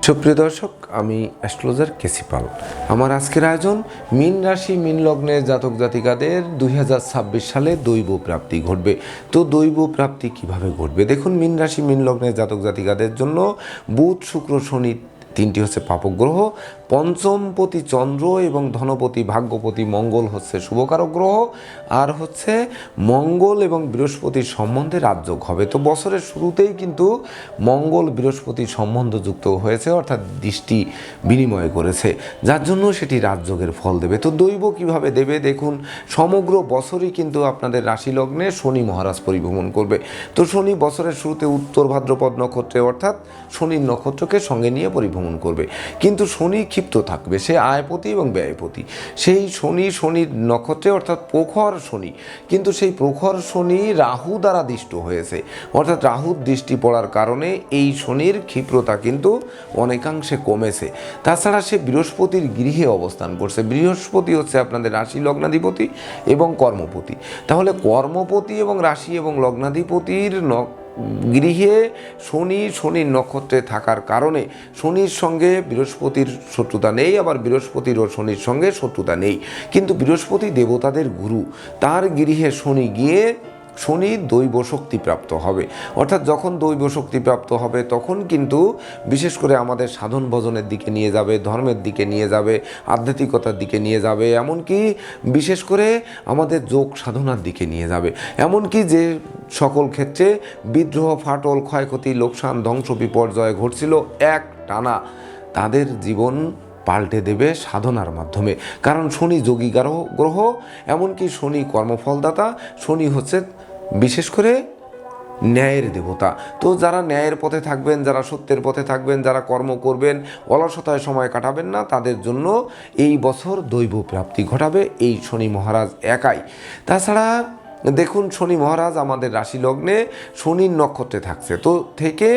সুপ্রিয় দর্শক, আমি অ্যাস্ট্রোলজার কেসি পাল। আমার আজকের আয়োজন মীন রাশি মীন লগ্নের জাতক জাতিকাদের 2026 সালে দৈব প্রাপ্তি ঘটবে। তো দৈব প্রাপ্তি কিভাবে ঘটবে দেখুন। মীন রাশি মীন লগ্নের জাতক জাতিকাদের জন্য বুধ শুক্র শনি তিনটি হচ্ছে পাপক গ্রহ, পঞ্চমপতি চন্দ্র এবং ধনপতি ভাগ্যপতি মঙ্গল হচ্ছে শুভকারক গ্রহ, আর হচ্ছে মঙ্গল এবং বৃহস্পতির সম্বন্ধে রাজযোগ হবে। তো বছরের শুরুতেই কিন্তু মঙ্গল বৃহস্পতির সম্বন্ধ যুক্ত হয়েছে, অর্থাৎ দৃষ্টি বিনিময় করেছে, যার জন্য সেটি রাজযোগের ফল দেবে। তো দৈব কিভাবে দেবে দেখুন। সমগ্র বছরই কিন্তু আপনাদের রাশি লগ্নে শনি মহারাজ পরিভ্রমণ করবে। তো শনি বছরের শুরুতে উত্তর ভাদ্রপদ নক্ষত্রে অর্থাৎ শনির নক্ষত্রকে সঙ্গে নিয়ে পরিভ্রমণ করবে। কিন্তু শনি ক্ষিপ্ত থাকবে, সে আয়পতি এবং ব্যয়পতি। সেই শনির নক্ষত্রে অর্থাৎ প্রখর শনি, কিন্তু সেই প্রখর শনি রাহু দ্বারা দৃষ্ট হয়েছে, অর্থাৎ রাহুর দৃষ্টি পড়ার কারণে এই শনির ক্ষিপ্রতা কিন্তু অনেকাংশে কমেছে। তাছাড়া সে বৃহস্পতির গৃহে অবস্থান করছে। বৃহস্পতি হচ্ছে আপনাদের রাশি লগ্নাধিপতি এবং কর্মপতি। তাহলে কর্মপতি এবং রাশি এবং লগ্নাধিপতির গৃহে শনির নক্ষত্রে থাকার কারণে শনির সঙ্গে বৃহস্পতির শত্রুতা নেই, আবার বৃহস্পতির ও শনির সঙ্গে শত্রুতা নেই। কিন্তু বৃহস্পতি দেবতাদের গুরু, তার গৃহে শনি গিয়ে শনি দৈব শক্তি প্রাপ্ত হবে। অর্থাৎ যখন দৈব শক্তি প্রাপ্ত হবে তখন কিন্তু বিশেষ করে আমাদের সাধন ভজনের দিকে নিয়ে যাবে, ধর্মের দিকে নিয়ে যাবে, আধ্যাত্মিকতার দিকে নিয়ে যাবে, এমনকি বিশেষ করে আমাদের যোগ সাধনার দিকে নিয়ে যাবে। এমনকি যে সকল ক্ষেত্রে বিদ্রোহ, ফাটল, ক্ষয়ক্ষতি, লোকসান, ধ্বংস, বিপর্যয় ঘটছিল এক টানা, তাদের জীবন পাল্টে দেবে সাধনার মাধ্যমে। কারণ শনি যোগী গ্রহ, এমনকি শনি কর্মফলদাতা, শনি হচ্ছে বিশেষ করে ন্যায়ের দেবতা। তো যারা ন্যায়ের পথে থাকবেন, যারা সত্যের পথে থাকবেন, যারা কর্ম করবেন, অলসতায় সময় কাটাবেন না, তাদের জন্য এই বছর দৈব প্রাপ্তি ঘটাবে এই শনি মহারাজ একাই। তাছাড়া দেখুন, শনি মহারাজ আমাদের রাশি লগ্নে শনির নক্ষত্রে থাকছে, তো থেকে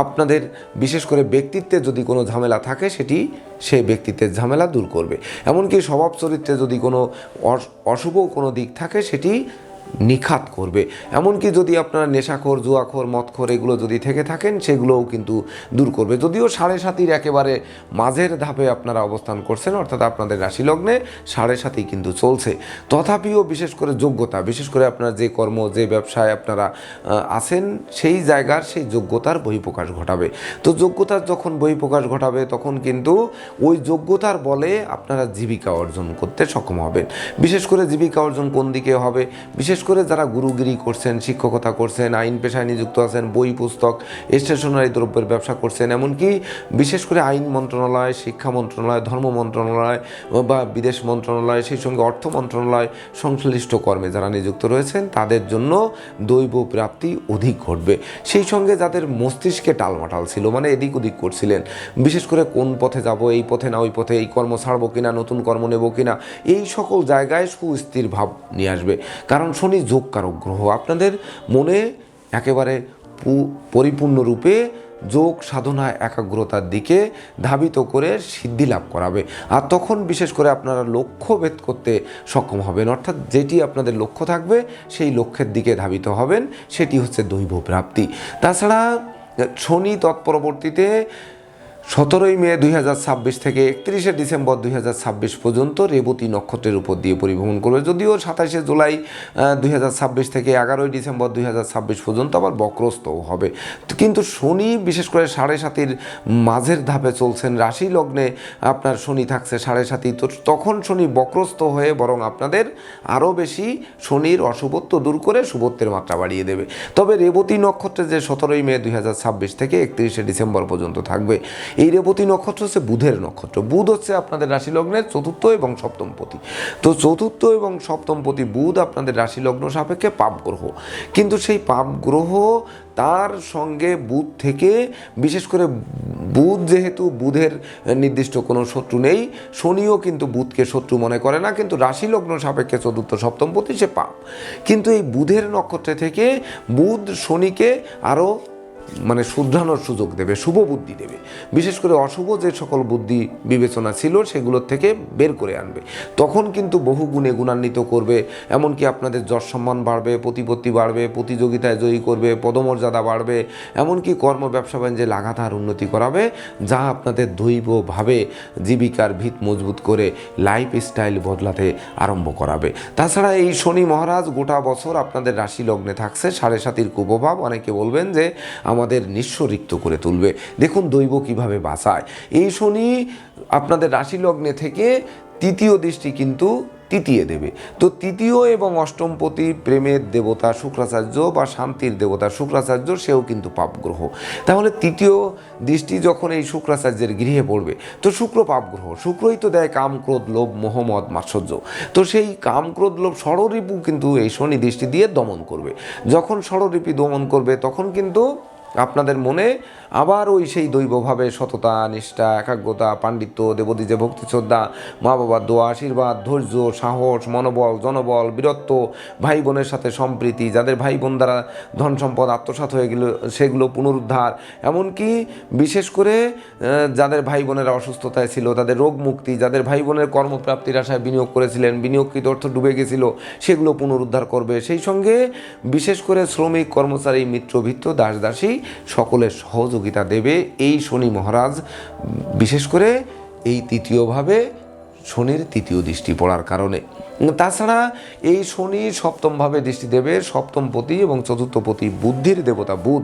আপনাদের বিশেষ করে ব্যক্তিত্বে যদি কোনো ঝামেলা থাকে সেটি সেই ব্যক্তিত্বের ঝামেলা দূর করবে। এমনকি স্বভাব চরিত্রে যদি কোনো অশুভ কোনো দিক থাকে সেটি নিখাত করবে। এমনকি যদি আপনারা নেশাখোর, জুয়াখোর, মদখোর এগুলো যদি থেকে থাকেন সেগুলোও কিন্তু দূর করবে। যদিও 7.5 একেবারে মাঝের ধাপে আপনারা অবস্থান করছেন, অর্থাৎ আপনাদের রাশি লগ্নে 7.5 কিন্তু চলছে, তথাপিও বিশেষ করে যোগ্যতা, বিশেষ করে আপনার যে কর্ম, যে ব্যবসায় আপনারা আছেন সেই জায়গার সেই যোগ্যতার বহিঃপ্রকাশ ঘটাবে। তো যোগ্যতার যখন বহিঃপ্রকাশ ঘটাবে তখন কিন্তু ওই যোগ্যতার বলে আপনারা জীবিকা অর্জন করতে সক্ষম হবেন। বিশেষ করে জীবিকা অর্জন কোন দিকে হবে? বিশেষ করে যারা গুরুগিরি করছেন, শিক্ষকতা করছেন, আইন পেশায় নিযুক্ত আছেন, বই পুস্তক, স্টেশনারি দ্রব্যের ব্যবসা করছেন, এমনকি বিশেষ করে আইন মন্ত্রণালয়, শিক্ষা মন্ত্রণালয়, ধর্ম মন্ত্রণালয় বা বিদেশ মন্ত্রণালয়, সেই সঙ্গে অর্থ মন্ত্রণালয় সংশ্লিষ্ট কর্মে যারা নিযুক্ত রয়েছেন তাদের জন্য দৈব প্রাপ্তি অধিক ঘটবে। সেই সঙ্গে যাদের মস্তিষ্কে টালমাটাল ছিল, মানে এদিক ওদিক করছিলেন, বিশেষ করে কোন পথে যাব, এই পথে না ওই পথে, এই কর্ম ছাড়বো কিনা, নতুন কর্ম নেব কিনা, এই সকল জায়গায় সুস্থির ভাব নিয়ে আসবে। কারণ শনি যোগকারক গ্রহ, আপনাদের মনে একেবারে পরিপূর্ণরূপে যোগ সাধনা একাগ্রতার দিকে ধাবিত করে সিদ্ধি লাভ করাবে। আর তখন বিশেষ করে আপনারা লক্ষ্য ভেদ করতে সক্ষম হবেন, অর্থাৎ যেটি আপনাদের লক্ষ্য থাকবে সেই লক্ষ্যের দিকে ধাবিত হবেন, সেটি হচ্ছে দৈব প্রাপ্তি। তাছাড়া শনি তৎপরবর্তীতে 17 মে 2026 থেকে 31 ডিসেম্বর 2026 পর্যন্ত রেবতী নক্ষত্রের উপর দিয়ে পরিভ্রমণ করবে। যদিও 27 জুলাই 2026 থেকে 11 ডিসেম্বর 2026 পর্যন্ত আবার বক্রস্থও হবে। কিন্তু শনি বিশেষ করে 7.5 মাঝের ধাপে চলছেন, রাশি লগ্নে আপনার শনি থাকছে 7.5, তো তখন শনি বক্রস্থ হয়ে বরং আপনাদের আরও বেশি শনির অশুভত্ব দূর করে শুভত্বের মাত্রা বাড়িয়ে দেবে। তবে রেবতী নক্ষত্রে যে 17 মে 2026 থেকে 31 ডিসেম্বর পর্যন্ত থাকবে, এই রেবতী নক্ষত্র হচ্ছে বুধের নক্ষত্র। বুধ হচ্ছে আপনাদের রাশি লগ্নের চতুর্থ এবং সপ্তমপতি। তো চতুর্থ এবং সপ্তমপতি বুধ আপনাদের রাশি লগ্ন সাপেক্ষে পাপ গ্রহ, কিন্তু সেই পাপ গ্রহ তার সঙ্গে বুধ থেকে বিশেষ করে বুধ যেহেতু বুধের নির্দিষ্ট কোনো শত্রু নেই, শনিও কিন্তু বুধকে শত্রু মনে করে না, কিন্তু রাশি লগ্ন সাপেক্ষে চতুর্থ সপ্তমপতি সে পাপ। কিন্তু এই বুধের নক্ষত্রে থেকে বুধ শনিকে আরও মানে শুধরানোর সুযোগ দেবে, শুভ বুদ্ধি দেবে। বিশেষ করে অশুভ যে সকল বুদ্ধি বিবেচনা ছিল সেগুলোর থেকে বের করে আনবে। তখন কিন্তু বহু গুণে গুণান্বিত করবে। এমনকি আপনাদের যশ সম্মান বাড়বে, প্রতিপত্তি বাড়বে, প্রতিযোগিতায় জয়ী করবে, পদমর্যাদা বাড়বে, এমনকি কর্ম ব্যবসা বাণিজ্যে লাগাতার উন্নতি করাবে, যা আপনাদের দৈবভাবে জীবিকার ভিত মজবুত করে লাইফস্টাইল বদলাতে আরম্ভ করাবে। তাছাড়া এই শনি মহারাজ গোটা বছর আপনাদের রাশি লগ্নে থাকছে, 7.5 কুপ্রভাব। অনেকে বলবেন যে আমাদের নিঃস্ব রিক্ত করে তুলবে। দেখুন দৈব কিভাবে বাঁচায়। এই শনি আপনাদের রাশি লগ্নে থেকে তৃতীয় দৃষ্টি কিন্তু তৃতীয় দেবে। তো তৃতীয় এবং অষ্টমপতি প্রেমের দেবতা শুক্রাচার্য বা শান্তির দেবতা শুক্রাচার্য, সেও কিন্তু পাপ গ্রহ। তাহলে তৃতীয় দৃষ্টি যখন এই শুক্রাচার্যের গৃহে পড়বে, তো শুক্র পাপ গ্রহ, শুক্রই তো দেয় কাম ক্রোধ লোভ মোহ মদ মাৎসর্য। তো সেই কাম ক্রোধ লোভ ষড়রিপু কিন্তু এই শনি দৃষ্টি দিয়ে দমন করবে। যখন ষড়রিপু দমন করবে তখন কিন্তু আপনাদের মনে আবার ওই সেই দৈবভাবে সততা, নিষ্ঠা, একাগ্রতা, পাণ্ডিত্য, দেবদীজে ভক্তি শ্রদ্ধা, মা বাবার দোয়া, আশীর্বাদ, ধৈর্য, সাহস, মনোবল, জনবল, বীরত্ব, ভাই বোনের সাথে সম্প্রীতি, যাদের ভাই বোন দ্বারা ধন সম্পদ আত্মসাৎ হয়ে গেল সেগুলো পুনরুদ্ধার, এমনকি বিশেষ করে যাদের ভাই বোনেরা অসুস্থতায় ছিল তাদের রোগ মুক্তি, যাদের ভাই বোনের কর্মপ্রাপ্তির আশায় বিনিয়োগ করেছিলেন, বিনিয়োগকৃত অর্থ ডুবে গেছিল, সেগুলো পুনরুদ্ধার করবে। সেই সঙ্গে বিশেষ করে শ্রমিক, কর্মচারী, মিত্রভিত্ত, দাস দাসী সকলের সহযোগিতা দেবে এই শনি মহারাজ। বিশেষ করে এই তৃতীয়ভাবে শনির তৃতীয় দৃষ্টি পড়ার কারণে। তাছাড়া এই শনি সপ্তমভাবে দৃষ্টি দেবে, সপ্তমপতি এবং চতুর্থপতি বুদ্ধির দেবতা বুধ।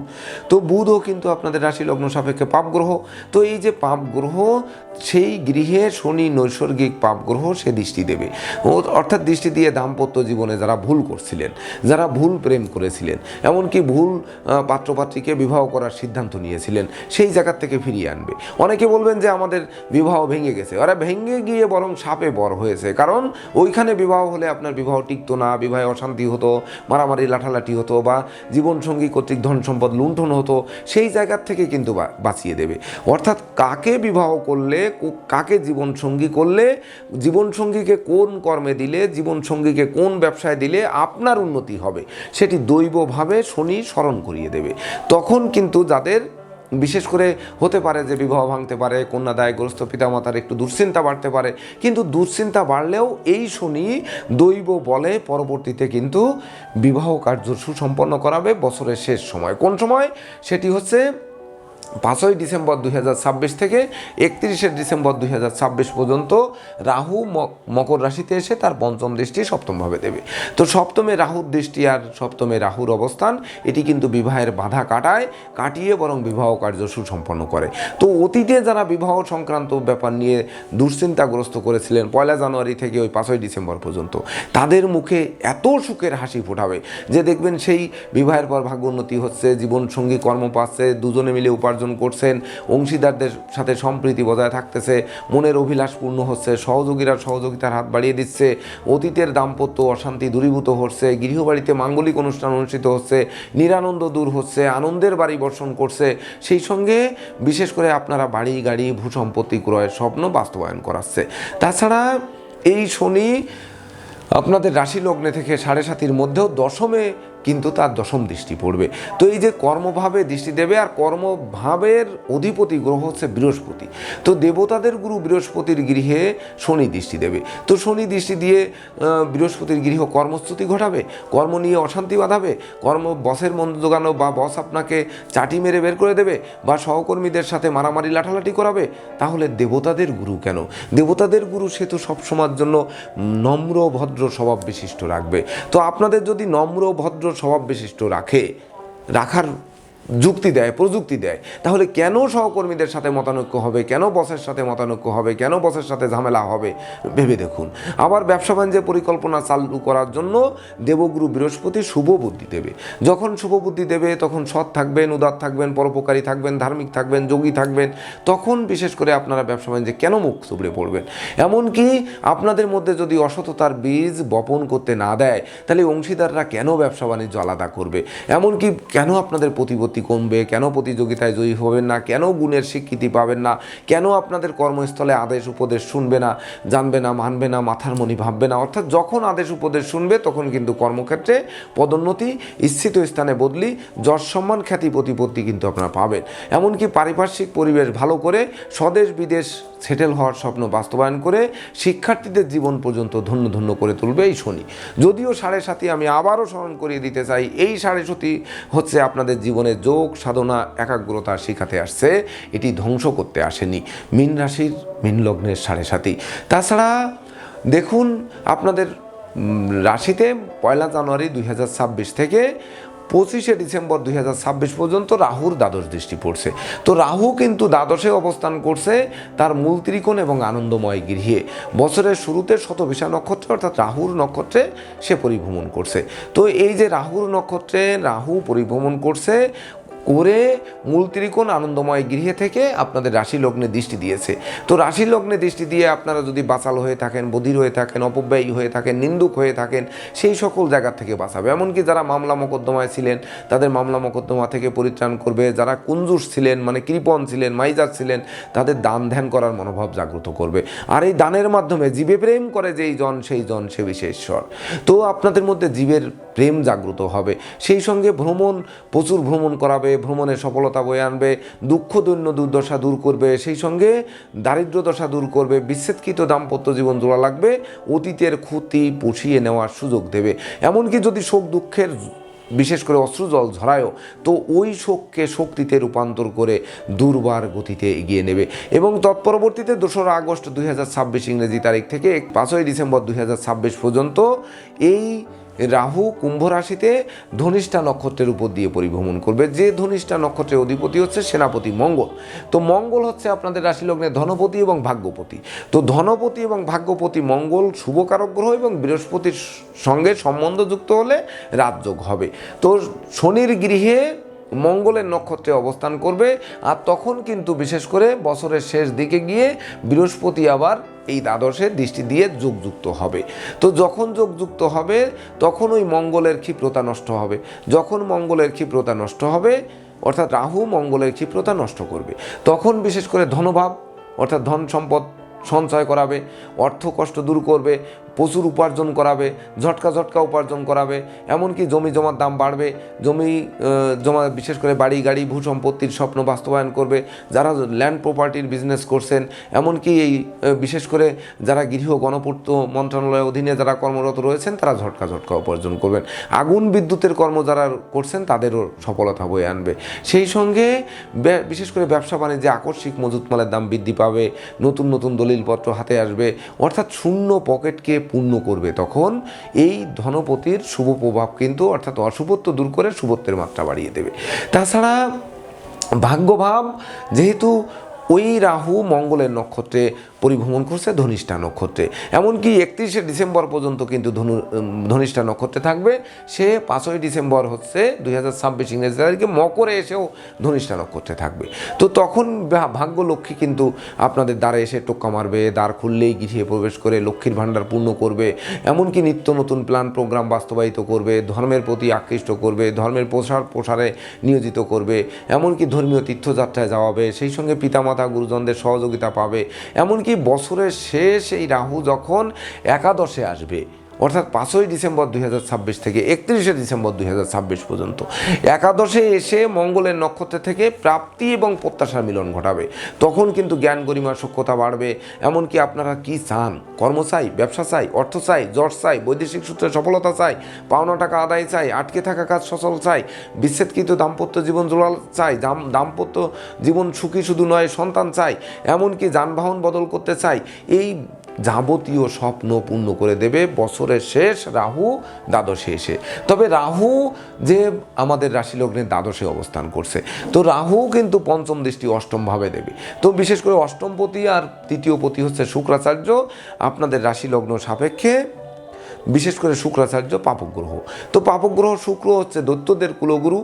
তো বুধও কিন্তু আপনাদের রাশি লগ্ন সাপেক্ষে পাপ গ্রহ। তো এই যে পাপ গ্রহ, সেই গৃহে শনি নৈসর্গিক পাপ গ্রহ, সে দৃষ্টি দেবে। অর্থাৎ দৃষ্টি দিয়ে দাম্পত্য জীবনে যারা ভুল করছিলেন, যারা ভুল প্রেম করেছিলেন, এমনকি ভুল পাত্রপাত্রীকে বিবাহ করার সিদ্ধান্ত নিয়েছিলেন, সেই জায়গার থেকে ফিরিয়ে আনবে। অনেকে বলবেন যে আমাদের বিবাহ ভেঙে গেছে। ওরা ভেঙে গিয়ে বরং সাপে বর হয়েছে, কারণ ওইখানে বিবাহ হলে আপনার বিবাহ টিকতো না, বিবাহে অশান্তি হতো, মারামারি লাঠালাঠি হতো, বা জীবনসঙ্গী কর্তৃক ধন সম্পদ লুণ্ঠন হতো। সেই জায়গার থেকে কিন্তু বাঁচিয়ে দেবে। অর্থাৎ কাকে বিবাহ করলে, কাকে জীবনসঙ্গী করলে, জীবনসঙ্গীকে কোন কর্মে দিলে, জীবনসঙ্গীকে কোন ব্যবসায় দিলে আপনার উন্নতি হবে, সেটি দৈবভাবে শনি স্মরণ করিয়ে দেবে। তখন কিন্তু যাদের বিশেষ করে হতে পারে যে বিবাহ ভাঙতে পারে, কন্যাদায়গ্রস্ত পিতামাতার একটু দুশ্চিন্তা বাড়তে পারে, কিন্তু দুশ্চিন্তা বাড়লেও এই শনি দৈব বলে পরবর্তীতে কিন্তু বিবাহ কার্য সুসম্পন্ন করাবে বছরের শেষ সময়। কোন সময়? সেটি হচ্ছে 5ই ডিসেম্বর 2026 থেকে 31শে ডিসেম্বর 2026 পর্যন্ত রাহু মকর রাশিতে এসে তার পঞ্চম দৃষ্টি সপ্তমভাবে দেবে। তো সপ্তমে রাহুর দৃষ্টি আর সপ্তমে রাহুর অবস্থান, এটি কিন্তু বিবাহের বাধা কাটিয়ে বরং বিবাহ কার্য সুসম্পন্ন করে। তো অতীতে যারা বিবাহ সংক্রান্ত ব্যাপার নিয়ে দুশ্চিন্তাগ্রস্ত করেছিলেন 1 জানুয়ারি থেকে ওই 5ই ডিসেম্বর পর্যন্ত, তাদের মুখে এত সুখের হাসি ফোটাবে যে দেখবেন সেই বিবাহের পর ভাগ্য উন্নতি হচ্ছে, জীবনসঙ্গী কর্ম পাচ্ছে, দুজনে মিলে উপার্জন করছেন, অংশীদারদের সাথে সম্প্রীতি বজায় থাকতেছে, মনের অভিলাষ পূর্ণ হচ্ছে, সহযোগীরা সহযোগিতার হাত বাড়িয়ে দিচ্ছে, অতীতের দাম্পত্য অশান্তি দূরীভূত হচ্ছে, গৃহবাড়িতে মাঙ্গলিক অনুষ্ঠান অনুষ্ঠিত হচ্ছে, নিরানন্দ দূর হচ্ছে, আনন্দের বাড়ি বর্ষণ করছে। সেই সঙ্গে বিশেষ করে আপনারা বাড়ি গাড়ি ভূসম্পত্তি ক্রয়ের স্বপ্ন বাস্তবায়ন করাচ্ছে। তাছাড়া এই শনি আপনাদের রাশি লগ্নে থেকে 7.5-র মধ্যেও দশমে কিন্তু তার দশম দৃষ্টি পড়বে। তো এই যে কর্মভাবে দৃষ্টি দেবে, আর কর্মভাবের অধিপতি গ্রহ হচ্ছে বৃহস্পতি। তো দেবতাদের গুরু বৃহস্পতির গৃহে শনি দৃষ্টি দেবে। তো শনি দৃষ্টি দিয়ে বৃহস্পতির গৃহ কর্মচ্যুতি ঘটাবে, কর্ম নিয়ে অশান্তি বাঁধাবে, বসের মন জোগানো বা বস আপনাকে চাটি মেরে বের করে দেবে, বা সহকর্মীদের সাথে মারামারি লাঠালাঠি করাবে। তাহলে দেবতাদের গুরু কেন? দেবতাদের গুরু সে তো সবসময়ের জন্য নম্র ভদ্র স্বভাব বিশিষ্ট রাখবে। তো আপনাদের যদি নম্র ভদ্র স্বভাব বিশিষ্ট রাখার যুক্তি দেয়, প্রযুক্তি দেয়, তাহলে কেন সহকর্মীদের সাথে মতানৈক্য হবে, কেন বসের সাথে মতানৈক্য হবে, কেন বসের সাথে ঝামেলা হবে? ভেবে দেখুন। আবার ব্যবসা বাণিজ্যের পরিকল্পনা চালু করার জন্য দেবগুরু বৃহস্পতি শুভ বুদ্ধি দেবে। যখন শুভ বুদ্ধি দেবে তখন সৎ থাকবেন, উদার থাকবেন, পরোপকারী থাকবেন, ধার্মিক থাকবেন, যোগী থাকবেন। তখন বিশেষ করে আপনারা ব্যবসা বাণিজ্যে কেন মুখ থুবড়ে পড়বেন? এমনকি আপনাদের মধ্যে যদি অসততার বীজ বপন করতে না দেয়, তাহলে অংশীদাররা কেন ব্যবসা বাণিজ্য আলাদা করবে? এমনকি কেন আপনাদের প্রতিপত্তি প্রতিপত্তি কমবে, কেন প্রতিযোগিতায় জয়ী হবেন না, কেন গুণের স্বীকৃতি পাবেন না, কেন আপনাদের কর্মস্থলে আদেশ উপদেশ শুনবে না, জানবে না, মানবে না, মাথার মনি ভাববে না। অর্থাৎ যখন আদেশ উপদেশ শুনবে তখন কিন্তু কর্মক্ষেত্রে পদোন্নতি, ইচ্ছিত স্থানে বদলি, যশ সম্মান, খ্যাতি, প্রতিপত্তি কিন্তু আপনারা পাবেন। এমনকি পারিপার্শ্বিক পরিবেশ ভালো করে স্বদেশ বিদেশ সেটেল হওয়ার স্বপ্ন বাস্তবায়ন করে শিক্ষার্থীদের জীবন পর্যন্ত ধন্য ধন্য করে তুলবে এই শনি। যদিও 7.5 আমি আবারও স্মরণ করিয়ে দিতে চাই, এই 7.5 হচ্ছে আপনাদের জীবনে যোগ সাধনা একাগ্রতা শিখাতে আসছে, এটি ধ্বংস করতে আসেনি। মীন রাশির মীন লগ্নের 7.5। তাছাড়া দেখুন আপনাদের রাশিতে 1 জানুয়ারি 2026 থেকে 25 ডিসেম্বর 2026 পর্যন্ত রাহুর দ্বাদশ দৃষ্টি পড়ছে। তো রাহু কিন্তু দ্বাদশে অবস্থান করছে তার মূল ত্রিকোণ এবং আনন্দময় গৃহে। বছরের শুরুতে শতভিষা নক্ষত্রে অর্থাৎ রাহুর নক্ষত্রে সে পরিভ্রমণ করছে। তো এই যে রাহুর নক্ষত্রে রাহু পরিভ্রমণ করছে করে মূল ত্রিকোণ আনন্দময় গৃহে থেকে আপনাদের রাশি লগ্নে দৃষ্টি দিয়েছে। তো রাশি লগ্নে দৃষ্টি দিয়ে আপনারা যদি বাচাল হয়ে থাকেন, বধির হয়ে থাকেন, অপব্যয়ী হয়ে থাকেন, নিন্দুক হয়ে থাকেন, সেই সকল জায়গা থেকে বাঁচাবে। এমনকি যারা মামলা মোকদ্দমায় ছিলেন তাদের মামলা মোকদ্দমা থেকে পরিত্রাণ করবে। যারা কুঞ্জুস ছিলেন মানে কৃপণ ছিলেন, মাইজার ছিলেন, তাদের দান ধ্যান করার মনোভাব জাগ্রত করবে। আর এই দানের মাধ্যমে জীবে প্রেম করে যেই জন সেই জন সে বিশেশ্বর। তো আপনাদের মধ্যে জীবের প্রেম জাগ্রত হবে। সেই সঙ্গে ভ্রমণ, প্রচুর ভ্রমণ করাবে, ভ্রমণের সফলতা বয়ে আনবে, দুঃখ দৈন্য দুর্দশা দূর করবে, সেই সঙ্গে দারিদ্র দশা দূর করবে, বিচ্ছেদকৃত দাম্পত্য জীবন জোড়া লাগবে, অতীতের ক্ষতি পুষিয়ে নেওয়ার সুযোগ দেবে। এমনকি যদি শোক দুঃখের বিশেষ করে অশ্রুজল ঝরায়ও, তো ওই শোককে শক্তিতে রূপান্তর করে দুর্বার গতিতে এগিয়ে নেবে। এবং তৎপরবর্তীতে 2রা আগস্ট 2026 ইংরেজি তারিখ থেকে 5ই ডিসেম্বর 2026 পর্যন্ত এই রাহু কুম্ভ রাশিতে ধনিষ্ঠা নক্ষত্রের উপর দিয়ে পরিভ্রমণ করবে। যে ধনিষ্ঠা নক্ষত্রের অধিপতি হচ্ছে সেনাপতি মঙ্গল। তো মঙ্গল হচ্ছে আপনাদের রাশি লগ্নে ধনপতি এবং ভাগ্যপতি। তো ধনপতি এবং ভাগ্যপতি মঙ্গল শুভকারক গ্রহ এবং বৃহস্পতির সঙ্গে সম্বন্ধযুক্ত হলে রাজযোগ হবে। তো শনির গৃহে মঙ্গলের নক্ষত্রে অবস্থান করবে। আর তখন কিন্তু বিশেষ করে বছরের শেষ দিকে গিয়ে বৃহস্পতি আবার এই দ্বাদশে দৃষ্টি দিয়ে যোগযুক্ত হবে। তো যখন যোগযুক্ত হবে তখন ওই মঙ্গলের ক্ষিপ্রতা নষ্ট হবে। যখন মঙ্গলের ক্ষিপ্রতা নষ্ট হবে অর্থাৎ রাহু মঙ্গলের ক্ষিপ্রতা নষ্ট করবে, তখন বিশেষ করে ধনভাব অর্থাৎ ধন সম্পদ সঞ্চয় করাবে, অর্থ কষ্ট দূর করবে, প্রচুর উপার্জন করাবে, ঝটকা ঝটকা উপার্জন করাবে। এমনকি জমি জমার দাম বাড়বে, জমি জমা বিশেষ করে বাড়ি গাড়ি ভূ সম্পত্তির স্বপ্ন বাস্তবায়ন করবে। যারা ল্যান্ড প্রপার্টির বিজনেস করছেন, এমনকি এই বিশেষ করে যারা গৃহ গণপূর্ত মন্ত্রণালয়ের অধীনে যারা কর্মরত রয়েছেন তারা ঝটকা ঝটকা উপার্জন করবেন। আগুন বিদ্যুতের কর্ম যারা করছেন তাদেরও সফলতা বয়ে আনবে। সেই সঙ্গে বিশেষ করে ব্যবসা বাণিজ্যে আকস্মিক মজুত মালের দাম বৃদ্ধি পাবে, নতুন নতুন দলিলপত্র হাতে আসবে, অর্থাৎ শূন্য পকেটকে পূর্ণ করবে। তখন এই ধনপতির শুভ প্রভাব কিন্তু অর্থাৎ অশুভত্ব দূর করে শুভত্বের মাত্রা বাড়িয়ে দেবে। তাছাড়া ভাগ্যভাব যেহেতু ওই রাহু মঙ্গলের নক্ষত্রে পরিভ্রমণ করছে ধনিষ্ঠা নক্ষত্রে, এমনকি 31 ডিসেম্বর পর্যন্ত কিন্তু ধনিষ্ঠা নক্ষত্রে থাকবে। সে 5ই ডিসেম্বর হচ্ছে 2026 ইংরেজি তারিখে মকরে এসেও ধনিষ্ঠা নক্ষত্রে থাকবে। তো তখন ভাগ্য লক্ষ্মী কিন্তু আপনাদের দ্বারে এসে টোক্কা মারবে, দ্বার খুললেই গৃহে প্রবেশ করে লক্ষ্মীর ভাণ্ডার পূর্ণ করবে। এমনকি নিত্য নতুন প্ল্যান প্রোগ্রাম বাস্তবায়িত করবে, ধর্মের প্রতি আকৃষ্ট করবে, ধর্মের প্রসারে নিয়োজিত করবে, এমনকি ধর্মীয় তীর্থযাত্রায় যাওয়াবে, সেই সঙ্গে পিতামাতা গুরুজনদের সহযোগিতা পাবে। এমনকি বছরের শেষ এই রাহু যখন একাদশে আসবে অর্থাৎ 5ই ডিসেম্বর 2026 থেকে 31 ডিসেম্বর 2026 পর্যন্ত একাদশে এসে মঙ্গলের নক্ষত্র থেকে প্রাপ্তি এবং প্রত্যাশার মিলন ঘটাবে। তখন কিন্তু জ্ঞান গরিমা সক্ষতা বাড়বে। এমনকি আপনারা কি চান, কর্ম চাই, ব্যবসা চাই, অর্থ চাই, যশ চাই, বৈদেশিক সূত্রে সফলতা চাই, পাওনা টাকা আদায় চাই, আটকে থাকা কাজ সচল চাই, বিচ্ছেদকৃত দাম্পত্য জীবন জোড়া চাই, দাম্পত্য জীবন সুখী শুধু নয় সন্তান চাই, এমনকি যানবাহন বদল করতে চাই, এই যাবতীয় স্বপ্ন পূর্ণ করে দেবে বছরের শেষ রাহু দ্বাদশে এসে। তবে রাহু যে আমাদের রাশি লগ্নের দ্বাদশে অবস্থান করছে, তো রাহু কিন্তু পঞ্চম দৃষ্টি অষ্টমভাবে দেবে। তো বিশেষ করে অষ্টমপতি আর তৃতীয়পতি হচ্ছে শুক্রাচার্য। আপনাদের রাশি লগ্ন সাপেক্ষে বিশেষ করে শুক্রাচার্য পাপগ্রহ। তো পাপগ্রহ শুক্র হচ্ছে দৈত্যদের কুলগুরু,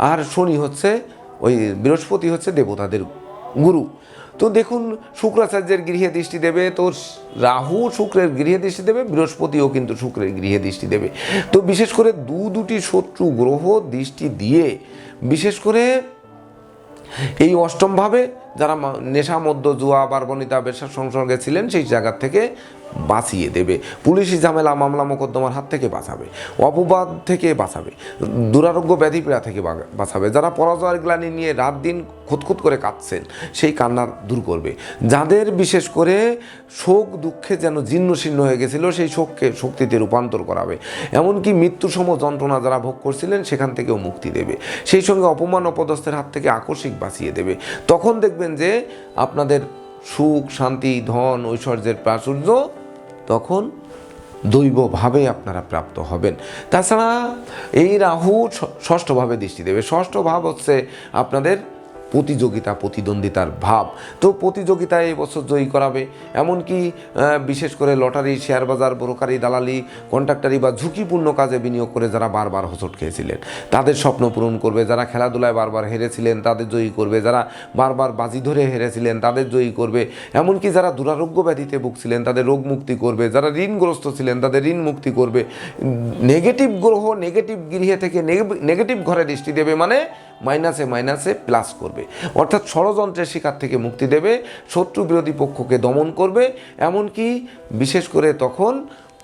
আর শনি হচ্ছে ওই বৃহস্পতি হচ্ছে দেবতাদের গুরু। তো দেখুন শুক্রাচার্যের গৃহে দৃষ্টি দেবে, তো রাহু শুক্রের গৃহে দৃষ্টি দেবে, বৃহস্পতিও কিন্তু শুক্রের গৃহে দৃষ্টি দেবে। তো বিশেষ করে দুটি শত্রু গ্রহ দৃষ্টি দিয়ে বিশেষ করে এই অষ্টমভাবে যারা নেশা মদ্য জুয়া বারবনিতা বেশ্যার সংসর্গে ছিলেন সেই জায়গা থেকে বাঁচিয়ে দেবে, পুলিশি ঝামেলা মামলা মোকদ্দমার হাত থেকে বাঁচাবে, অপবাদ থেকে বাঁচাবে, দুরারোগ্য ব্যাধিপীড়া থেকে বাঁচাবে। যারা পরাজয়ের গ্লানি নিয়ে রাত দিন খুঁতখুত করে কাঁদছেন সেই কান্না দূর করবে। যাদের বিশেষ করে শোক দুঃখে যেন জীর্ণশীর্ণ হয়ে গেছিল সেই শোককে শক্তিতে রূপান্তর করাবে। এমনকি মৃত্যুসম যন্ত্রণা যারা ভোগ করছিলেন সেখান থেকেও মুক্তি দেবে। সেই সঙ্গে অপমান অপদস্থের হাত থেকে আকস্মিক বাঁচিয়ে দেবে। তখন দেখবেন যে আপনাদের সুখ শান্তি ধন ঐশ্বর্যের প্রাচুর্য তখন দৈবভাবে আপনারা প্রাপ্ত হবেন। তাছাড়া এই রাহু ষষ্ঠভাবে দৃষ্টি দেবে। ষষ্ঠ ভাব হচ্ছে আপনাদের প্রতিযোগিতা প্রতিদ্বন্দ্বিতার ভাব। তো প্রতিযোগিতায় এই বছর জয়ী করাবে। এমনকি বিশেষ করে লটারি শেয়ার বাজার ব্রোকারি দালালি কন্ট্রাক্টারি বা ঝুঁকিপূর্ণ কাজে বিনিয়োগ করে যারা বারবার হোঁচট খেয়েছিলেন তাদের স্বপ্ন পূরণ করবে। যারা খেলাধুলায় বারবার হেরেছিলেন তাদের জয়ী করবে। যারা বারবার বাজি ধরে হেরেছিলেন তাদের জয়ী করবে। এমনকি যারা দুরারোগ্য ব্যাধিতে ভুগছিলেন তাদের রোগ মুক্তি করবে। যারা ঋণগ্রস্ত ছিলেন তাদের ঋণ মুক্তি করবে। নেগেটিভ গ্রহ নেগেটিভ গৃহে থেকে নেগেটিভ ঘরে দৃষ্টি দেবে, মানে মাইনাসে মাইনাসে প্লাস করবে, অর্থাৎ ষড়যন্ত্রের শিকার থেকে মুক্তি দেবে, শত্রু বিরোধী পক্ষকে দমন করবে। এমনকি বিশেষ করে তখন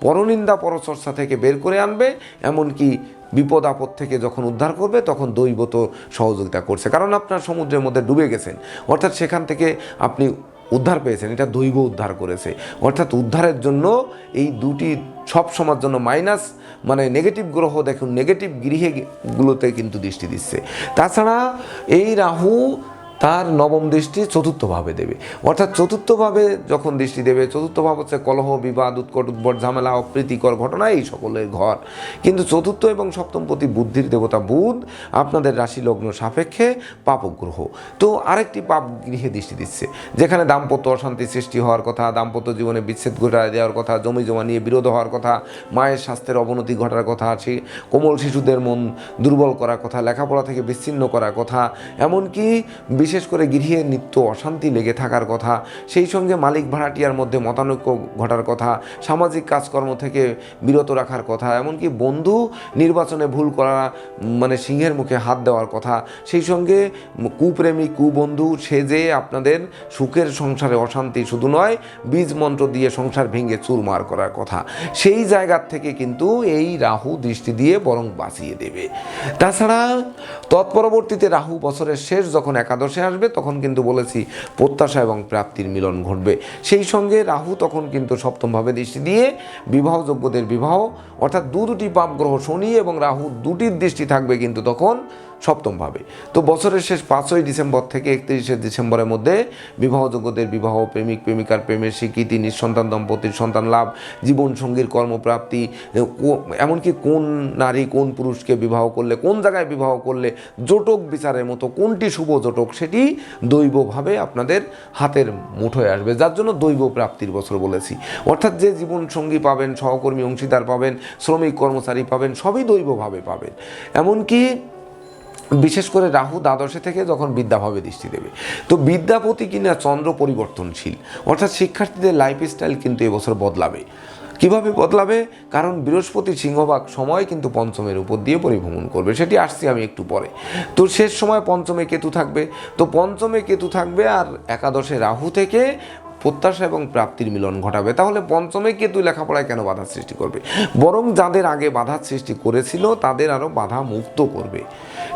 পরনিন্দা পরচর্চা থেকে বের করে আনবে। এমনকি বিপদ আপদ থেকে যখন উদ্ধার করবে তখন দৈব তো সহযোগিতা করছে, কারণ আপনার সমুদ্রের মধ্যে ডুবে গেছেন, অর্থাৎ সেখান থেকে আপনি উদ্ধার পেয়েছেন, এটা দৈব উদ্ধার করেছে। অর্থাৎ উদ্ধারের জন্য এই দুটি সব সময়ের জন্য মাইনাস মানে নেগেটিভ গ্রহ দেখুন নেগেটিভ গৃহেগুলোতে কিন্তু দৃষ্টি দিচ্ছে। তাছাড়া এই রাহু তার নবম দৃষ্টি চতুর্থভাবে দেবে, অর্থাৎ চতুর্থভাবে যখন দৃষ্টি দেবে, চতুর্থ ভাব হচ্ছে কলহ বিবাদ উৎকট উদ্ভট ঝামেলা অপ্রীতিকর ঘটনা এই সকলের ঘর। কিন্তু চতুর্থ এবং সপ্তমপতি বুদ্ধির দেবতা বুধ আপনাদের রাশি লগ্ন সাপেক্ষে পাপক গ্রহ। তো আরেকটি পাপ গৃহে দৃষ্টি দিচ্ছে, যেখানে দাম্পত্য অশান্তি সৃষ্টি হওয়ার কথা, দাম্পত্য জীবনে বিচ্ছেদ ঘটায় দেওয়ার কথা, জমি জমা নিয়ে বিরোধ হওয়ার কথা, মায়ের স্বাস্থ্যের অবনতি ঘটার কথা, সেই কোমল শিশুদের মন দুর্বল করার কথা, লেখাপড়া থেকে বিচ্ছিন্ন করার কথা, এমনকি বিশেষ করে গৃহে নিত্য অশান্তি লেগে থাকার কথা, সেই সঙ্গে মালিক ভাড়াটিয়ার মধ্যে মতানৈক্য ঘটার কথা, সামাজিক কাজকর্ম থেকে বিরত রাখার কথা, এমনকি বন্ধু নির্বাচনে ভুল করা মানে সিংহের মুখে হাত দেওয়ার কথা, সেই সঙ্গে কুপ্রেমী কুবন্ধু সেজে আপনাদের সুখের সংসারে অশান্তি শুধু নয় বীজ মন্ত্র দিয়ে সংসার ভেঙে চুরমার করার কথা। সেই জায়গার থেকে কিন্তু এই রাহু দৃষ্টি দিয়ে বরং বাঁচিয়ে দেবে। তাছাড়া তৎপরবর্তীতে রাহু বছরের শেষ যখন একাদশে আসবে তখন কিন্তু বলেছি প্রত্যাশা এবং প্রাপ্তির মিলন ঘটবে। সেই সঙ্গে রাহু তখন কিন্তু সপ্তমভাবে দৃষ্টি দিয়ে বিবাহযোগ্যদের বিবাহ, অর্থাৎ দুটি পাপ গ্রহ শনি এবং রাহু দুটির দৃষ্টি থাকবে কিন্তু তখন সপ্তমভাবে। তো বছরের শেষ 5ই ডিসেম্বর থেকে 31শে ডিসেম্বরের মধ্যে বিবাহযোগ্যদের বিবাহ, প্রেমিক প্রেমিকার প্রেমের স্বীকৃতি, নিঃসন্তান দম্পতির সন্তান লাভ, জীবনসঙ্গীর কর্মপ্রাপ্তি, এমনকি কোন নারী কোন পুরুষকে বিবাহ করলে, কোন জায়গায় বিবাহ করলে জোটক বিচারের মতো কোনটি শুভ জোটক সেটি দৈবভাবে আপনাদের হাতের মুঠোয় আসবে, যার জন্য দৈব প্রাপ্তির বছর বলেছি। অর্থাৎ যে জীবনসঙ্গী পাবেন, সহকর্মী অংশীদার পাবেন, শ্রমিক কর্মচারী পাবেন, সবই দৈবভাবে পাবেন। এমনকি বিশেষ করে রাহু দ্বাদশে থেকে যখন বিদ্যাভাবে দৃষ্টি দেবে, তো বিদ্যাপতি কিনা চন্দ্র পরিবর্তনশীল, অর্থাৎ শিক্ষার্থীদের লাইফস্টাইল কিন্তু এবছর বদলাবে। কিভাবে বদলাবে? কারণ বৃহস্পতি সিংহভাগ সময় কিন্তু পঞ্চমের উপর দিয়ে পরিভ্রমণ করবে, সেটি আসছি আমি একটু পরে। তো শেষ সময় পঞ্চমে কেতু থাকবে, তো পঞ্চমে কেতু থাকবে আর একাদশে রাহু থেকে প্রত্যাশা এবং প্রাপ্তির মিলন ঘটাবে। তাহলে পঞ্চমে কেতু লেখাপড়ায় কেন বাধার সৃষ্টি করবে? বরং যাদের আগে বাধার সৃষ্টি করেছিল তাদের আরও বাধা মুক্ত করবে,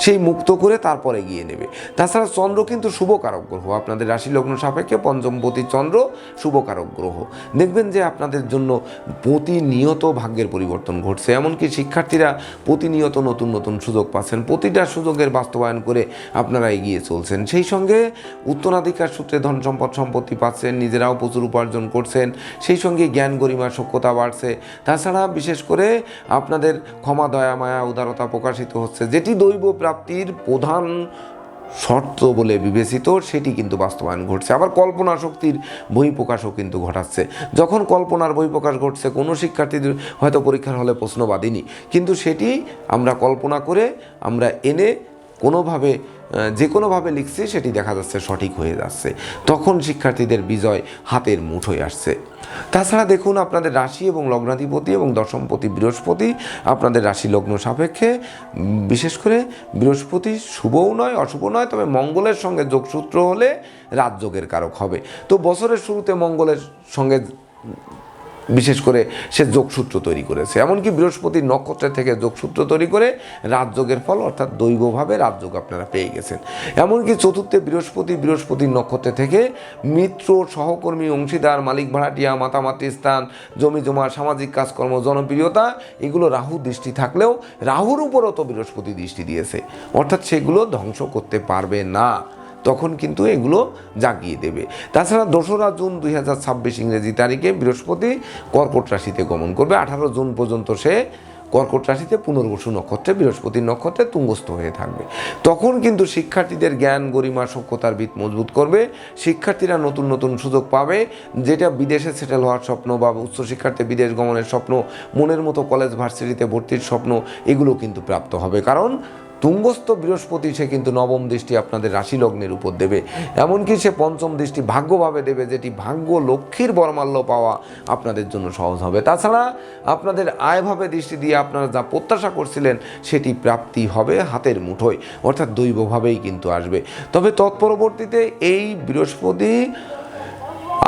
সেই মুক্ত করে তারপরে এগিয়ে নেবে। তাছাড়া চন্দ্র কিন্তু শুভকারক গ্রহ, আপনাদের রাশি লগ্ন সাপেক্ষে পঞ্চমপতি চন্দ্র শুভকারক গ্রহ। দেখবেন যে আপনাদের জন্য প্রতিনিয়ত ভাগ্যের পরিবর্তন ঘটছে, এমনকি শিক্ষার্থীরা প্রতিনিয়ত নতুন নতুন সুযোগ পাচ্ছেন, প্রতিটা সুযোগের বাস্তবায়ন করে আপনারা এগিয়ে চলছেন। সেই সঙ্গে উত্তরাধিকার সূত্রে ধন সম্পদ সম্পত্তি পাচ্ছেন, নিজেরাও প্রচুর উপার্জন করছেন, সেই সঙ্গে জ্ঞান গরিমা সক্ষতা বাড়ছে। তাছাড়া বিশেষ করে আপনাদের ক্ষমা দয়া মায়া উদারতা প্রকাশিত হচ্ছে, যেটি দৈব প্রাপ্তির প্রধান শর্ত বলে বিবেচিত, সেটি কিন্তু বাস্তবায়ন ঘটছে। আবার কল্পনা শক্তির বহিঃপ্রকাশও কিন্তু ঘটাচ্ছে। যখন কল্পনার বহিঃপ্রকাশ ঘটছে, কোনো শিক্ষার্থীদের হয়তো পরীক্ষার হলে প্রশ্ন বাঁধেনি, কিন্তু সেটি আমরা কল্পনা করে আমরা এনে কোনোভাবে যে কোনোভাবে লিখছি সেটি দেখা যাচ্ছে সঠিক হয়ে যাচ্ছে, তখন শিক্ষার্থীদের বিজয় হাতের মুঠোয় আসছে। তাছাড়া দেখুন আপনাদের রাশি এবং লগ্নাধিপতি এবং দশমপতি বৃহস্পতি আপনাদের রাশি লগ্ন সাপেক্ষে, বিশেষ করে বৃহস্পতি শুভও নয় অশুভ নয়, তবে মঙ্গলের সঙ্গে যোগসূত্র হলে রাজযোগের কারক হবে। তো বছরের শুরুতে মঙ্গলের সঙ্গে বিশেষ করে সে যোগসূত্র তৈরি করেছে, এমনকি বৃহস্পতির নক্ষত্রের থেকে যোগসূত্র তৈরি করে রাজযোগের ফল অর্থাৎ দৈবভাবে রাজযোগ আপনারা পেয়ে গেছেন। এমনকি চতুর্থে বৃহস্পতির নক্ষত্রে থেকে মিত্র, সহকর্মী, অংশীদার, মালিক ভাড়াটিয়া, মাতামাতৃ স্থান, জমি জমা, সামাজিক কাজকর্ম, জনপ্রিয়তা, এগুলো রাহু দৃষ্টি থাকলেও রাহুর উপরও তো বৃহস্পতি দৃষ্টি দিয়েছে, অর্থাৎ সেগুলো ধ্বংস করতে পারবে না, তখন কিন্তু এগুলো জাগিয়ে দেবে। তাছাড়া 2রা জুন 2026 ইংরেজি তারিখে বৃহস্পতি কর্কট রাশিতে গমন করবে। 18 জুন পর্যন্ত সে কর্কট রাশিতে পুনর্বসু নক্ষত্রে, বৃহস্পতির নক্ষত্রে তুঙ্গস্থ হয়ে থাকবে। তখন কিন্তু শিক্ষার্থীদের জ্ঞান, গরিমা, সভ্যতার ভিত মজবুত করবে। শিক্ষার্থীরা নতুন নতুন সুযোগ পাবে, যেটা বিদেশে সেটেল হওয়ার স্বপ্ন বা উচ্চশিক্ষার্থে বিদেশ গমনের স্বপ্ন, মনের মতো কলেজ ভার্সিটিতে ভর্তির স্বপ্ন, এগুলো কিন্তু প্রাপ্ত হবে। কারণ তুঙ্গস্থ বৃহস্পতি সে কিন্তু নবম দৃষ্টি আপনাদের রাশি লগ্নের উপর দেবে, এমনকি সে পঞ্চম দৃষ্টি ভাগ্যভাবে দেবে, যেটি ভাগ্য লক্ষ্মীর বরমাল্য পাওয়া আপনাদের জন্য সহজ হবে। তাছাড়া আপনাদের আয়ভাবে দৃষ্টি দিয়ে আপনারা যা প্রত্যাশা করছিলেন সেটি প্রাপ্তি হবে হাতের মুঠোয়, অর্থাৎ দৈবভাবেই কিন্তু আসবে। তবে তৎপরবর্তীতে এই বৃহস্পতি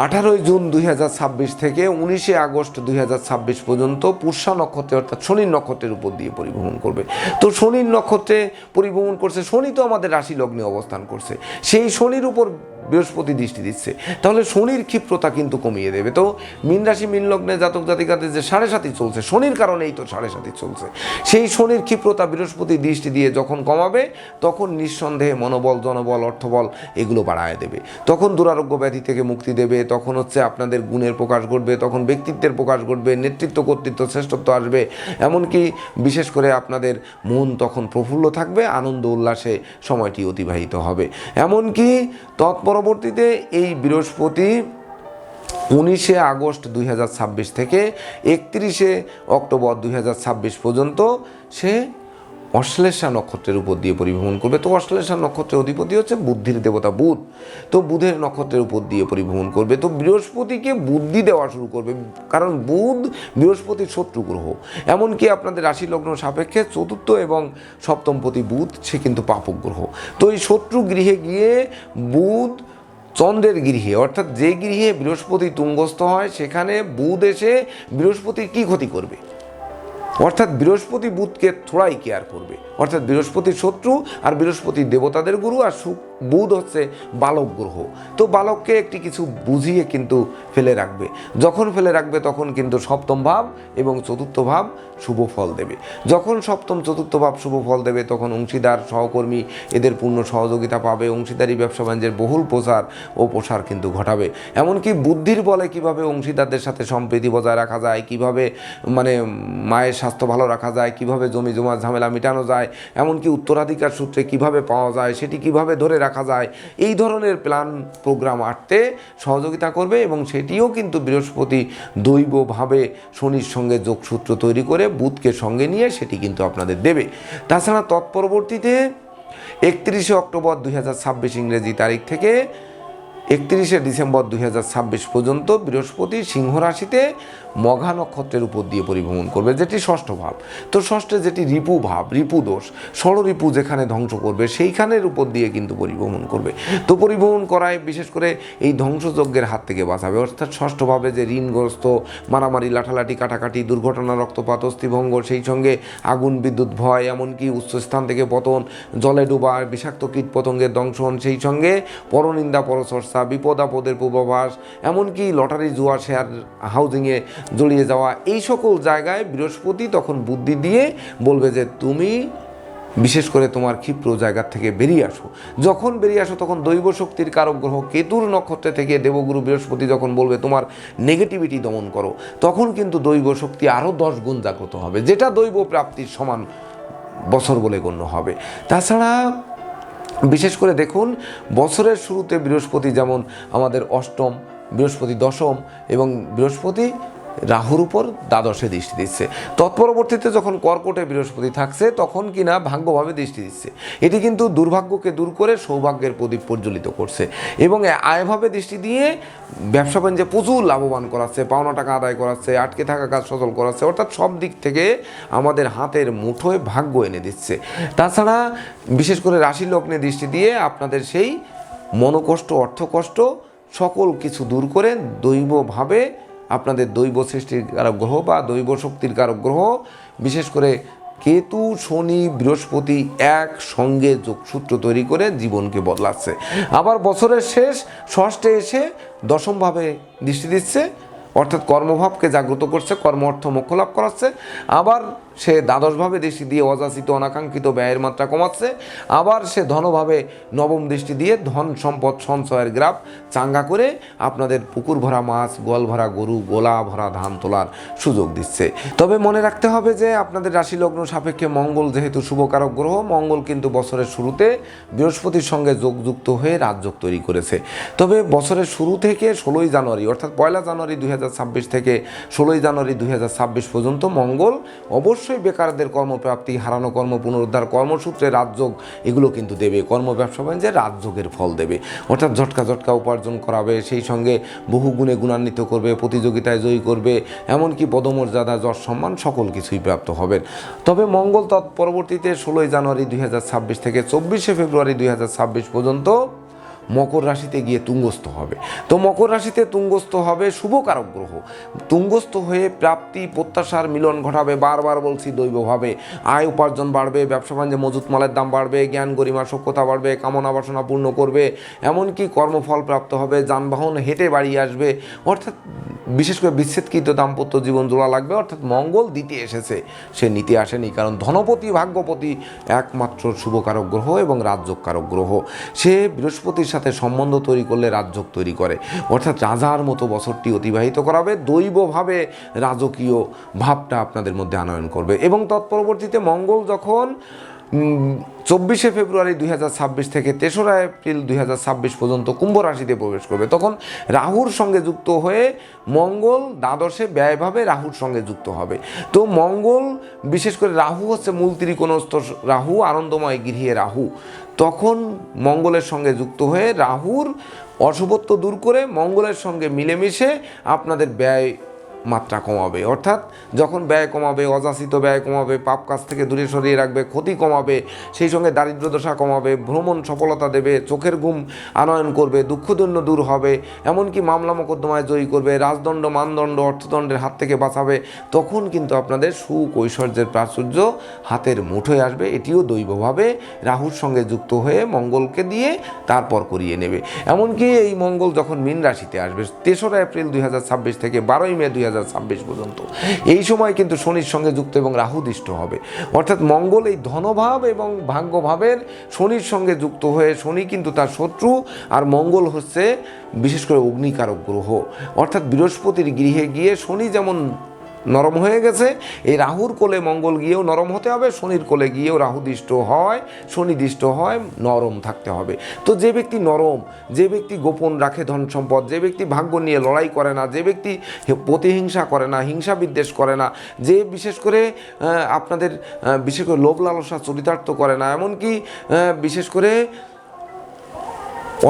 18 জুন 2026 থেকে 19 আগস্ট 2026 পর্যন্ত পুষ্যা নক্ষত্রে অর্থাৎ শনির নক্ষত্রের উপর দিয়ে পরিভ্রমণ করবে। তো শনির নক্ষত্রে পরিভ্রমণ করছে, শনি তো আমাদের রাশি লগ্নে অবস্থান করছে, সেই শনির উপর বৃহস্পতি দৃষ্টি দিচ্ছে, তাহলে শনির ক্ষিপ্রতা কিন্তু কমিয়ে দেবে। তো মীন রাশি মীন লগ্নে জাতক জাতিকাদের যে 7.5 চলছে, শনির কারণেই তো 7.5 চলছে, সেই শনির ক্ষিপ্রতা বৃহস্পতি দৃষ্টি দিয়ে যখন কমাবে, তখন নিঃসন্দেহে মনোবল, জনবল, অর্থবল এগুলো বাড়ায় দেবে। তখন দুরারোগ্য ব্যাধি থেকে মুক্তি দেবে, তখন হচ্ছে আপনাদের গুণের প্রকাশ ঘটবে, তখন ব্যক্তিত্বের প্রকাশ ঘটবে, নেতৃত্ব, কর্তৃত্ব, শ্রেষ্ঠত্ব আসবে। এমনকি বিশেষ করে আপনাদের মন তখন প্রফুল্ল থাকবে, আনন্দ উল্লাসে সময়টি অতিবাহিত হবে। এমনকি পরবর্তীতে এই বৃহস্পতি 19 আগস্ট 2026 থেকে 31 অক্টোবর 2026 পর্যন্ত সে অশ্লেষা নক্ষত্রের উপর দিয়ে পরিভ্রমণ করবে। তো অশ্লেষা নক্ষত্রের অধিপতি হচ্ছে বুদ্ধির দেবতা বুধ, তো বুধের নক্ষত্রের উপর দিয়ে পরিভ্রমণ করবে। তো বৃহস্পতিকে বুদ্ধি দেওয়া শুরু করবে, কারণ বুধ বৃহস্পতির শত্রু গ্রহ। এমনকি আপনাদের রাশি লগ্ন সাপেক্ষে চতুর্থ এবং সপ্তমপতি বুধ সে কিন্তু পাপক গ্রহ। তো এই শত্রু গৃহে গিয়ে বুধ চন্দ্রের গৃহে, অর্থাৎ যে গৃহে বৃহস্পতি তুঙ্গস্থ হয় সেখানে বুধ এসে বৃহস্পতির কী ক্ষতি করবে, অর্থাৎ বৃহস্পতি বুধকে থোড়াই কেয়ার করবে, অর্থাৎ বৃহস্পতির শত্রু আর বৃহস্পতির দেবতাদের গুরু, আর বুধ হচ্ছে বালক গ্রহ। তো বালককে একটি কিছু বুঝিয়ে কিন্তু ফেলে রাখবে, যখন ফেলে রাখবে তখন কিন্তু সপ্তম ভাব এবং চতুর্থ ভাব শুভ ফল দেবে। যখন সপ্তম চতুর্থ ভাব শুভ ফল দেবে তখন অংশীদার, সহকর্মী এদের পূর্ণ সহযোগিতা পাবে, অংশীদারি ব্যবসা বাণিজ্যের বহুল প্রসার কিন্তু ঘটাবে। এমনকি বুদ্ধির বলে কিভাবে অংশীদারদের সাথে সম্প্রীতি বজায় রাখা যায়, কিভাবে মায়ের স্বাস্থ্য ভালো রাখা যায়, কিভাবে জমি জমা ঝামেলা মেটানো যায়, এমনকি উত্তরাধিকার সূত্রে কিভাবে পাওয়া যায়, সেটি কিভাবে ধরে রাখা যায়, এই ধরনের প্ল্যান প্রোগ্রাম আঁটতে সহযোগিতা করবে। এবং সেটিও কিন্তু বৃহস্পতি দৈবভাবে শনির সঙ্গে যোগসূত্র তৈরি করে বুধকে সঙ্গে নিয়ে সেটি কিন্তু আপনাদের দেবে। তাছাড়া তৎপরবর্তীতে 31 অক্টোবর 2026 ইংরেজি তারিখ থেকে 31 ডিসেম্বর 2026 পর্যন্ত বৃহস্পতি সিংহ রাশিতে মঘা নক্ষত্রের উপর দিয়ে পরিভ্রমণ করবে, যেটি ষষ্ঠ ভাব। তো ষষ্ঠে যেটি রিপু ভাব, রিপু দোষ, ষড়রিপু যেখানে ধ্বংস করবে সেইখানের উপর দিয়ে কিন্তু পরিভ্রমণ করবে। তো পরিভ্রমণ করায় বিশেষ করে এই ধ্বংসযজ্ঞের হাত থেকে বাঁচাবে, অর্থাৎ ষষ্ঠভাবে যে ঋণগ্রস্ত, মারামারি, লাঠালাঠি, কাটাকাটি, দুর্ঘটনা, রক্তপাত, অস্থিভঙ্গ, সেই সঙ্গে আগুন, বিদ্যুৎ ভয়, এমনকি উচ্চস্থান থেকে পতন, জলে ডোবা, বিষাক্ত কীট পতঙ্গের দংশন, সেই সঙ্গে পরনিন্দা, পরচর্চা, বিপদ আপদের পূর্বাভাস, এমনকি লটারি, জুয়া, শেয়ার, হাউজিংয়ে জড়িয়ে যাওয়া, এই সকল জায়গায় বৃহস্পতি তখন বুদ্ধি দিয়ে বলবে যে তুমি বিশেষ করে তোমার ক্ষিপ্র জায়গা থেকে বেরিয়ে আসো। যখন বেরিয়ে আসো তখন দৈব শক্তির কারক গ্রহ কেতুর নক্ষত্রে থেকে দেবগুরু বৃহস্পতি যখন বলবে তোমার নেগেটিভিটি দমন করো, তখন কিন্তু দৈব শক্তি আরও 10 গুণ জাগ্রত হবে, যেটা দৈব প্রাপ্তির সমান বছর বলে গণ্য হবে। তাছাড়া বিশেষ করে দেখুন বছরের শুরুতে বৃহস্পতি যেমন আমাদের অষ্টম, বৃহস্পতি দশম এবং বৃহস্পতি রাহুর উপর দ্বাদশে দৃষ্টি দিচ্ছে। তৎপরবর্তীতে যখন কর্কটে বৃহস্পতি থাকছে তখন কিনা ভাগ্যভাবে দৃষ্টি দিচ্ছে। এটি কিন্তু দুর্ভাগ্যকে দূর করে সৌভাগ্যের প্রদীপ প্রজ্বলিত করছে এবং আয়ভাবে দৃষ্টি দিয়ে ব্যবসা বাণিজ্যে প্রচুর লাভবান করাচ্ছে, পাওনা টাকা আদায় করাচ্ছে, আটকে থাকা কাজ সচল করাচ্ছে, অর্থাৎ সব দিক থেকে আমাদের হাতের মুঠোয় ভাগ্য এনে দিচ্ছে। তাছাড়া বিশেষ করে রাশি লগ্নে দৃষ্টি দিয়ে আপনাদের সেই মনোকষ্ট, অর্থকষ্ট সকল কিছু দূর করে দৈবভাবে আপনাদের দৈব সৃষ্টির কারক গ্রহ বা দৈব শক্তির কারক গ্রহ বিশেষ করে কেতু, শনি, বৃহস্পতি একসঙ্গে যোগসূত্র তৈরি করে জীবনকে বদলাচ্ছে। আবার বছরের শেষ ষষ্ঠে এসে দশমভাবে দৃষ্টি দিচ্ছে, অর্থাৎ কর্মভাবকে জাগ্রত করছে, কর্ম অর্থ মোক্ষ লাভ করাচ্ছে। আবার সে দ্বাদশভাবে দৃষ্টি দিয়ে অযাচিত অনাকাঙ্ক্ষিত ব্যয়ের মাত্রা কমাচ্ছে। আবার সে ধনভাবে নবম দৃষ্টি দিয়ে ধন সম্পদ সঞ্চয়ের গ্রাফ চাঙ্গা করে আপনাদের পুকুর ভরা মাছ, গোয়াল ভরা গরু, গোলা ভরা ধান তোলার সুযোগ দিচ্ছে। তবে মনে রাখতে হবে যে আপনাদের রাশি লগ্ন সাপেক্ষে মঙ্গল যেহেতু শুভকারক গ্রহ, মঙ্গল কিন্তু বছরের শুরুতে বৃহস্পতির সঙ্গে যোগযুক্ত হয়ে রাজযোগ তৈরি করেছে। তবে বছরের শুরু থেকে 16ই জানুয়ারি অর্থাৎ 1 জানুয়ারি 2026 থেকে 16ই জানুয়ারি 2026 পর্যন্ত মঙ্গল অবশ্যই বেকারদের কর্মপ্রাপ্তি, হারানো কর্ম পুনরুদ্ধার, কর্মসূত্রে রাজযোগ এগুলো কিন্তু দেবে। কর্ম ব্যবসা বাণিজ্যে রাজযোগের ফল দেবে, অর্থাৎ ঝটকা উপার্জন করাবে, সেই সঙ্গে বহু গুণে গুণান্বিত করবে, প্রতিযোগিতায় জয়ী করবে, এমনকি পদমর্যাদা, যশ সম্মান সকল কিছুই প্রাপ্ত হবেন। তবে মঙ্গল পরবর্তীতে 16ই জানুয়ারি 2026 থেকে 24শে ফেব্রুয়ারি 2026 পর্যন্ত মকর রাশিতে গিয়ে তুঙ্গস্থ হবে। তো মকর রাশিতে তুঙ্গস্থ হবে শুভকারক গ্রহ। তুঙ্গস্থ হয়ে প্রাপ্তি, প্রত্যাশার মিলন ঘটাবে। বারবার বলছি দৈবভাবে আয় উপার্জন বাড়বে, ব্যবসা বাণিজ্যে মজুত মালের দাম বাড়বে, জ্ঞান গরিমা সক্ষতা বাড়বে, কামনা বাসনা পূর্ণ করবে, এমনকি কর্মফল প্রাপ্ত হবে, যানবাহন হেঁটে বাড়ি আসবে, অর্থাৎ বিশেষ করে বিচ্ছেদকৃত দাম্পত্য জীবন জোড়া লাগবে। অর্থাৎ মঙ্গল দিতে এসেছে, সে নিতে আসেনি, কারণ ধনপতি, ভাগ্যপতি একমাত্র শুভকারক গ্রহ এবং রাজযোগকারক গ্রহ। সে বৃহস্পতির সাথে সম্বন্ধ তৈরি করলে রাজযোগ তৈরি করে, অর্থাৎ রাজার মতো বছরটি অতিবাহিত করাবে, দৈবভাবে রাজকীয় ভাবটা আপনাদের মধ্যে আনয়ন করবে। এবং তৎপরবর্তীতে মঙ্গল যখন 24শে ফেব্রুয়ারি 2026 থেকে 3রা এপ্রিল 2026 পর্যন্ত কুম্ভ রাশিতে প্রবেশ করবে, তখন রাহুর সঙ্গে যুক্ত হয়ে মঙ্গল দ্বাদশে ব্যয়ভাবে রাহুর সঙ্গে যুক্ত হবে। তো মঙ্গল বিশেষ করে রাহু হচ্ছে মূল ত্রিকোণস্থ রাহু, আনন্দময় গৃহে রাহু, তখন মঙ্গলের সঙ্গে যুক্ত হয়ে রাহুর অশুভত্ব দূর করে মঙ্গলের সঙ্গে মিলেমিশে আপনাদের ব্যয় মাত্রা কমাবে। অর্থাৎ যখন ব্যয় কমাবে, অযাচিত ব্যয় কমাবে, পাপ কাজ থেকে দূরে সরিয়ে রাখবে, ক্ষতি কমাবে, সেই সঙ্গে দারিদ্র দশা কমাবে, ভ্রমণ সফলতা দেবে, চোখের ঘুম আনয়ন করবে, দুঃখদণ্ড দূর হবে, এমনকি মামলা মোকদ্দমায় জয়ী করবে, রাজদণ্ড, মানদণ্ড, অর্থদণ্ডের হাত থেকে বাঁচাবে। তখন কিন্তু আপনাদের সুখ, ঐশ্বর্যের প্রাচুর্য হাতের মুঠোয় আসবে। এটিও দৈবভাবে রাহুর সঙ্গে যুক্ত হয়ে মঙ্গলকে দিয়ে তারপর করিয়ে নেবে। এমনকি এই মঙ্গল যখন মীন রাশিতে আসবে 3রা এপ্রিল 2026 থেকে 12ই মে 2026 পর্যন্ত, এই সময় কিন্তু শনির সঙ্গে যুক্ত এবং রাহু দৃষ্ট হবে। অর্থাৎ মঙ্গল এই ধনভাব এবং ভাগ্যভাবের শনির সঙ্গে যুক্ত হয়ে, শনি কিন্তু তার শত্রু, আর মঙ্গল হচ্ছে বিশেষ করে অগ্নিকারক গ্রহ। অর্থাৎ বৃহস্পতির গৃহে গিয়ে শনি যেমন নরম হয়ে গেছে, এই রাহুর কোলে মঙ্গল গিয়েও নরম হতে হবে, শনির কোলে গিয়েও রাহু দৃষ্ট হয়, শনি দৃষ্ট হয়, নরম থাকতে হবে। তো যে ব্যক্তি নরম, যে ব্যক্তি গোপন রাখে ধন সম্পদ, যে ব্যক্তি ভাগ্য নিয়ে লড়াই করে না, যে ব্যক্তি প্রতিহিংসা করে না, হিংসা বিদ্বেষ করে না, যে বিশেষ করে আপনাদের বিশেষ করে লোভ লালসা চরিতার্থ করে না, এমনকি বিশেষ করে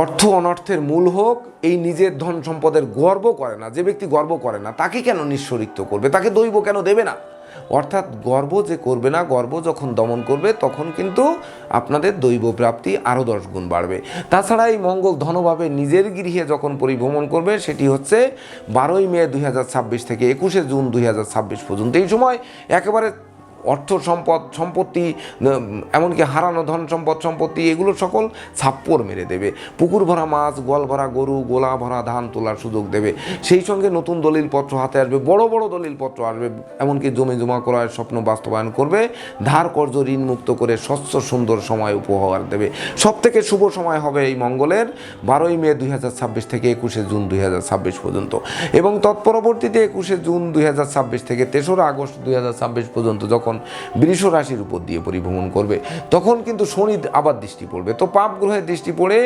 অর্থ অনর্থের মূল হোক এই নিজের ধন সম্পদের গর্ব করে না, যে ব্যক্তি গর্ব করে না তাকে কেন নিঃস্বরিত্ব করবে, তাকে দৈব কেন দেবে না? অর্থাৎ গর্ব যে করবে না, গর্ব যখন দমন করবে তখন কিন্তু আপনাদের দৈব প্রাপ্তি আরও 10 গুণ বাড়বে। তাছাড়া এই মঙ্গল ধনভাবে নিজের গৃহে যখন পরিভ্রমণ করবে সেটি হচ্ছে 12ই মে 2026 থেকে 21শে জুন 2026 পর্যন্ত। এই সময় একেবারে অর্থ সম্পদ, সম্পত্তি, এমনকি হারানো ধন সম্পদ, সম্পত্তি এগুলো সকল ছাপ্পর মেরে দেবে। পুকুর ভরা মাছ, গোয়াল ভরা গরু, গোলা ভরা ধান তোলার সুযোগ দেবে। সেই সঙ্গে নতুন দলিলপত্র হাতে আসবে, বড় বড় দলিলপত্র আসবে, এমনকি জমি জমা করার স্বপ্ন বাস্তবায়ন করবে, ধার কর্জ ঋণ মুক্ত করে স্বচ্ছ সুন্দর সময় উপহার দেবে। সবথেকে শুভ সময় হবে এই মঙ্গলের 12ই মে 2026 থেকে 21শে জুন 2026 পর্যন্ত। এবং তৎপরবর্তীতে 21শে জুন 2026 থেকে 3রা আগস্ট 2026 পর্যন্ত যখন বৃষ রাশির উপর দিয়ে পরিভ্রমণ করবে, তখন কিন্তু শনি আবার দৃষ্টি পড়বে। তো পাপ গ্রহের দৃষ্টি পড়ে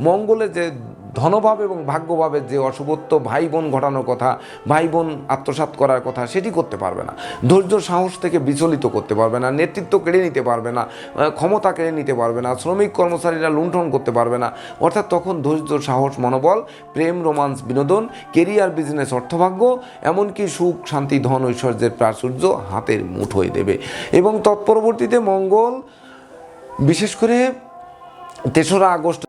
মঙ্গলের যে ধনভাব এবং ভাগ্যভাবের যে অশুভত্ব, ভাই বোন ঘটানোর কথা, ভাই বোন আত্মসাৎ করার কথা, সেটি করতে পারবে না। ধৈর্য সাহস থেকে বিচলিত করতে পারবে না, নেতৃত্ব কেড়ে নিতে পারবে না, ক্ষমতা কেড়ে নিতে পারবে না, শ্রমিক কর্মচারীরা লুণ্ঠন করতে পারবে না। অর্থাৎ তখন ধৈর্য সাহস মনোবল, প্রেম রোমান্স বিনোদন, কেরিয়ার বিজনেস অর্থভাগ্য, এমনকি সুখ শান্তি ধন ঐশ্বর্যের প্রাচুর্য হাতের মুঠোয় দেবে। এবং তৎপরবর্তীতে মঙ্গল বিশেষ করে 3রা আগস্ট